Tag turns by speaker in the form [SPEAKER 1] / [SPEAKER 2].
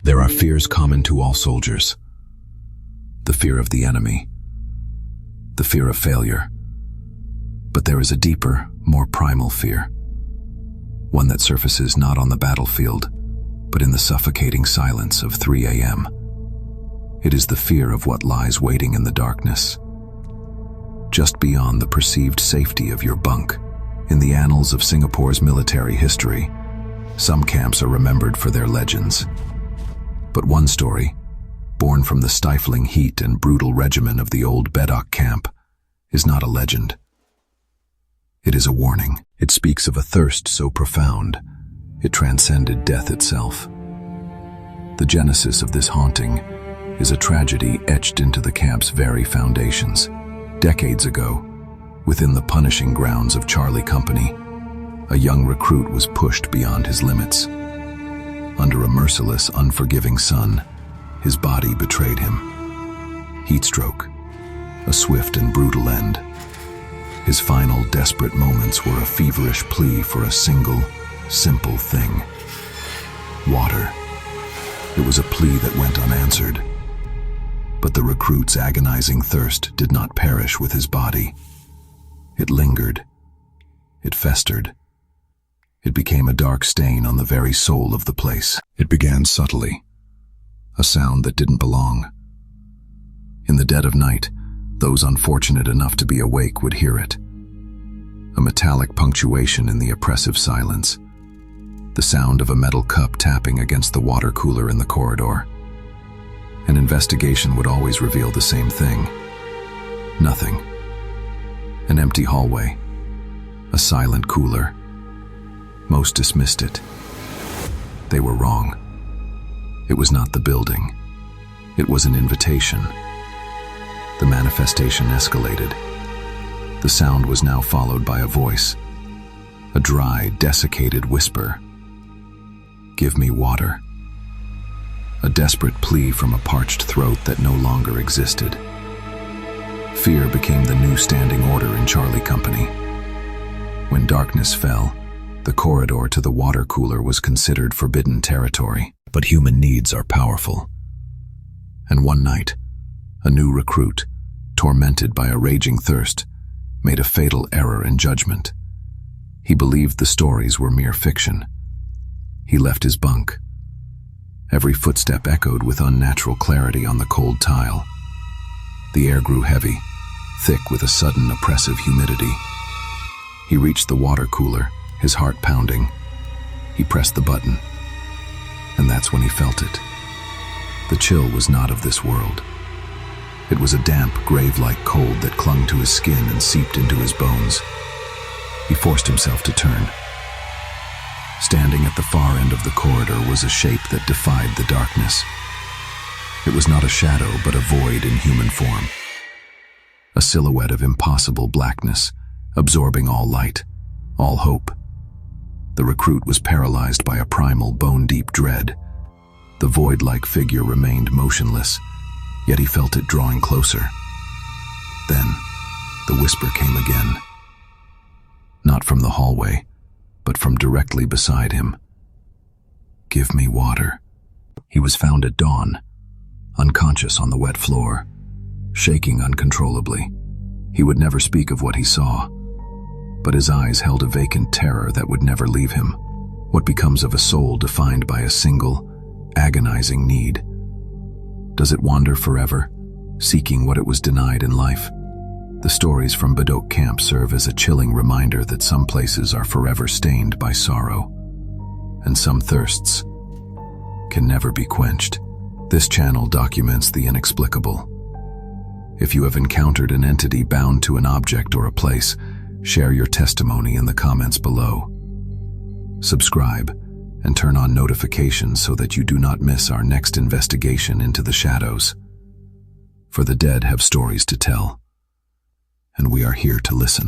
[SPEAKER 1] There are fears common to all soldiers. The fear of the enemy, the fear of failure. But there is a deeper, more primal fear, one that surfaces not on the battlefield, but in the suffocating silence of 3 a.m. It is the fear of what lies waiting in the darkness, just beyond the perceived safety of your bunk. In the annals of Singapore's military history, some camps are remembered for their legends. But one story, born from the stifling heat and brutal regimen of the old Bedok camp, is not a legend. It is a warning. It speaks of a thirst so profound, it transcended death itself. The genesis of this haunting is a tragedy etched into the camp's very foundations. Decades ago, within the punishing grounds of Charlie Company, a young recruit was pushed beyond his limits. Under a merciless, unforgiving sun, his body betrayed him. Heat stroke, a swift and brutal end. His final desperate moments were a feverish plea for a single, simple thing: water. It was a plea that went unanswered. But the recruit's agonizing thirst did not perish with his body. It lingered. It festered. It became a dark stain on the very soul of the place. It began subtly, a sound that didn't belong. In the dead of night, those unfortunate enough to be awake would hear it. A metallic punctuation in the oppressive silence. The sound of a metal cup tapping against the water cooler in the corridor. An investigation would always reveal the same thing. Nothing. An empty hallway. A silent cooler. Most dismissed it. They were wrong. It was not the building. It was an invitation. The manifestation escalated. The sound was now followed by a voice. A dry, desiccated whisper. "Give me water." A desperate plea from a parched throat that no longer existed. Fear became the new standing order in Charlie Company. When darkness fell, the corridor to the water cooler was considered forbidden territory. But human needs are powerful. And one night, a new recruit, tormented by a raging thirst, made a fatal error in judgment. He believed the stories were mere fiction. He left his bunk. Every footstep echoed with unnatural clarity on the cold tile. The air grew heavy, thick with a sudden oppressive humidity. He reached the water cooler, his heart pounding. He pressed the button, and that's when he felt it. The chill was not of this world. It was a damp, grave-like cold that clung to his skin and seeped into his bones. He forced himself to turn. Standing at the far end of the corridor was a shape that defied the darkness. It was not a shadow, but a void in human form. A silhouette of impossible blackness, absorbing all light, all hope. The recruit was paralyzed by a primal, bone-deep dread. The void-like figure remained motionless, yet he felt it drawing closer. Then, the whisper came again. Not from the hallway, but from directly beside him. "Give me water." He was found at dawn, unconscious on the wet floor, shaking uncontrollably. He would never speak of what he saw, but his eyes held a vacant terror that would never leave him. What becomes of a soul defined by a single, agonizing need? Does it wander forever, seeking what it was denied in life? The stories from Bedok camp serve as a chilling reminder that some places are forever stained by sorrow, and some thirsts can never be quenched. This channel documents the inexplicable. If you have encountered an entity bound to an object or a place, share your testimony in the comments below. Subscribe and turn on notifications so that you do not miss our next investigation into the shadows. For the dead have stories to tell, and we are here to listen.